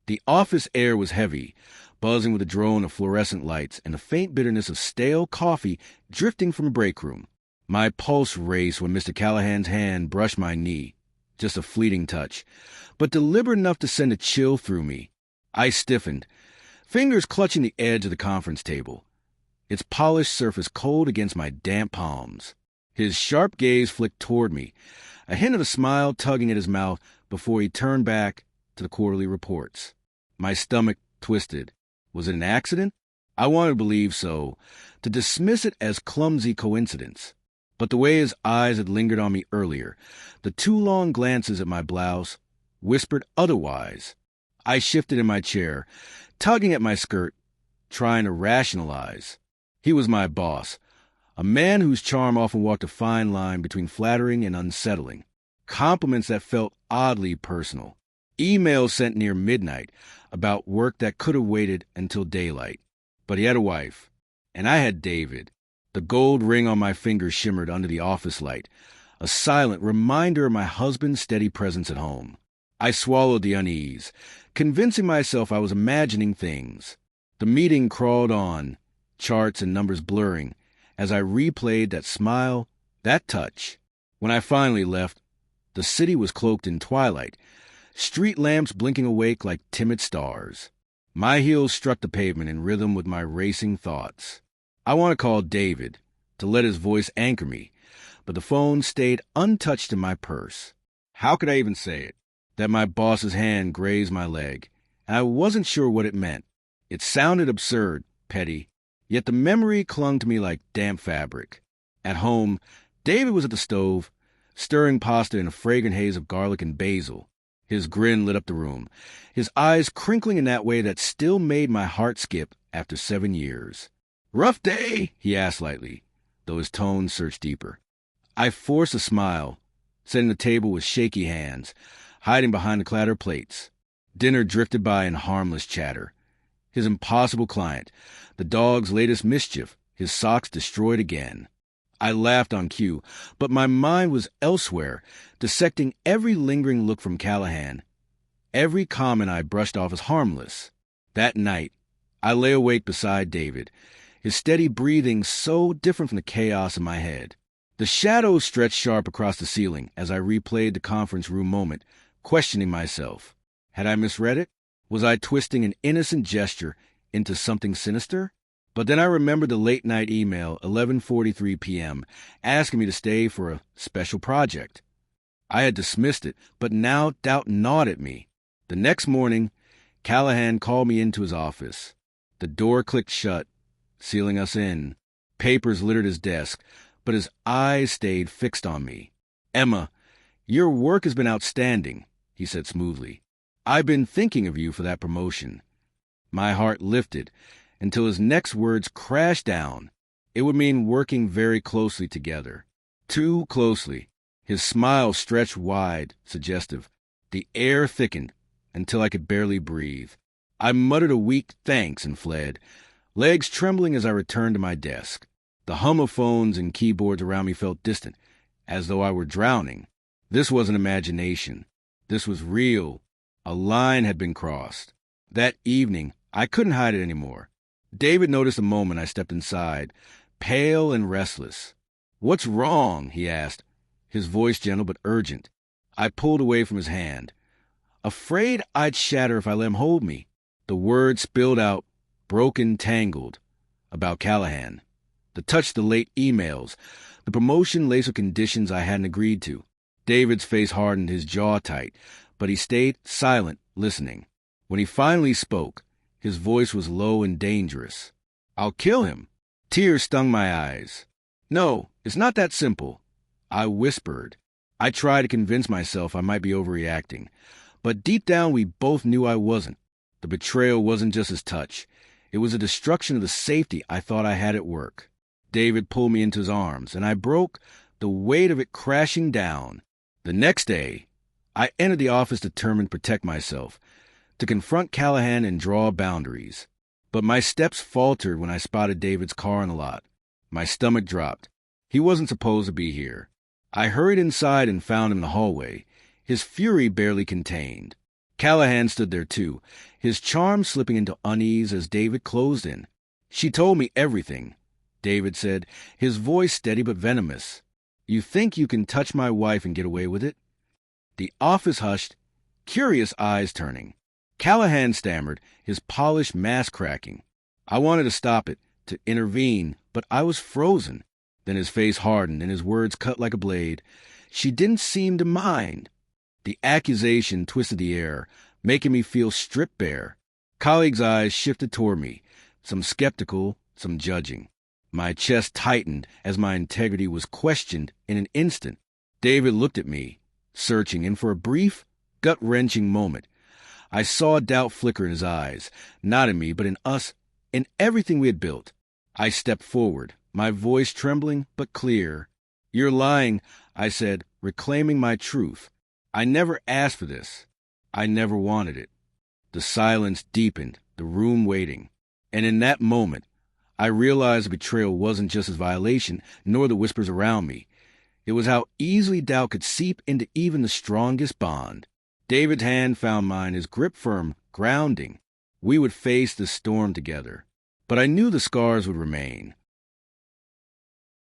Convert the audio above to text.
The office air was heavy, buzzing with a drone of fluorescent lights and the faint bitterness of stale coffee drifting from a break room. My pulse raced when Mr. Callahan's hand brushed my knee. Just a fleeting touch, but deliberate enough to send a chill through me. I stiffened, fingers clutching the edge of the conference table, its polished surface cold against my damp palms. His sharp gaze flicked toward me, a hint of a smile tugging at his mouth before he turned back to the quarterly reports. My stomach twisted. Was it an accident? I wanted to believe so, to dismiss it as clumsy coincidence. But the way his eyes had lingered on me earlier, the two long glances at my blouse, whispered otherwise. I shifted in my chair, tugging at my skirt, trying to rationalize. He was my boss, a man whose charm often walked a fine line between flattering and unsettling. Compliments that felt oddly personal. Emails sent near midnight about work that could have waited until daylight. But he had a wife, and I had David. The gold ring on my finger shimmered under the office light, a silent reminder of my husband's steady presence at home. I swallowed the unease, convincing myself I was imagining things. The meeting crawled on, charts and numbers blurring, as I replayed that smile, that touch. When I finally left, the city was cloaked in twilight, street lamps blinking awake like timid stars. My heels struck the pavement in rhythm with my racing thoughts. I want to call David, to let his voice anchor me, but the phone stayed untouched in my purse. How could I even say it? That my boss's hand grazed my leg, and I wasn't sure what it meant. It sounded absurd, petty, yet the memory clung to me like damp fabric. At home, David was at the stove, stirring pasta in a fragrant haze of garlic and basil. His grin lit up the room, his eyes crinkling in that way that still made my heart skip after 7 years. "Rough day?" he asked lightly, though his tone searched deeper. I forced a smile, setting the table with shaky hands, hiding behind the clatter of plates. Dinner drifted by in harmless chatter. His impossible client, the dog's latest mischief, his socks destroyed again. I laughed on cue, but my mind was elsewhere, dissecting every lingering look from Callahan. Every comment I brushed off as harmless. That night, I lay awake beside David, his steady breathing so different from the chaos in my head. The shadows stretched sharp across the ceiling as I replayed the conference room moment, questioning myself. Had I misread it? Was I twisting an innocent gesture into something sinister? But then I remembered the late-night email, 11:43 p.m., asking me to stay for a special project. I had dismissed it, but now doubt gnawed at me. The next morning, Callahan called me into his office. The door clicked shut, sealing us in. Papers littered his desk, but his eyes stayed fixed on me. "Emma, your work has been outstanding," he said smoothly. "I've been thinking of you for that promotion." My heart lifted until his next words crashed down. It would mean working very closely together. Too closely. His smile stretched wide, suggestive. The air thickened until I could barely breathe. I muttered a weak thanks and fled, legs trembling as I returned to my desk. The hum of phones and keyboards around me felt distant, as though I were drowning. This wasn't imagination. This was real. A line had been crossed. That evening, I couldn't hide it anymore. David noticed the moment I stepped inside, pale and restless. "What's wrong?" he asked, his voice gentle but urgent. I pulled away from his hand, afraid I'd shatter if I let him hold me. The words spilled out, broken, tangled, about Callahan. The touch of the late emails, the promotion laced with conditions I hadn't agreed to. David's face hardened, his jaw tight, but he stayed silent, listening. When he finally spoke, his voice was low and dangerous. "I'll kill him." Tears stung my eyes. "No, it's not that simple," I whispered. I tried to convince myself I might be overreacting, but deep down we both knew I wasn't. The betrayal wasn't just his touch. It was a destruction of the safety I thought I had at work. David pulled me into his arms, and I broke, the weight of it crashing down. The next day, I entered the office determined to protect myself, to confront Callahan and draw boundaries. But my steps faltered when I spotted David's car in the lot. My stomach dropped. He wasn't supposed to be here. I hurried inside and found him in the hallway, his fury barely contained. Callahan stood there too, his charm slipping into unease as David closed in. "She told me everything," David said, his voice steady but venomous. "You think you can touch my wife and get away with it?" The office hushed, curious eyes turning. Callahan stammered, his polished mask cracking. I wanted to stop it, to intervene, but I was frozen. Then his face hardened and his words cut like a blade. "She didn't seem to mind." The accusation twisted the air, making me feel stripped bare. Colleagues' eyes shifted toward me, some skeptical, some judging. My chest tightened as my integrity was questioned in an instant. David looked at me, searching, and for a brief, gut-wrenching moment, I saw doubt flicker in his eyes, not in me, but in us, in everything we had built. I stepped forward, my voice trembling but clear. "You're lying," I said, reclaiming my truth. "I never asked for this. I never wanted it." The silence deepened, the room waiting. And in that moment, I realized the betrayal wasn't just his violation, nor the whispers around me. It was how easily doubt could seep into even the strongest bond. David's hand found mine, his grip firm, grounding. We would face the storm together. But I knew the scars would remain.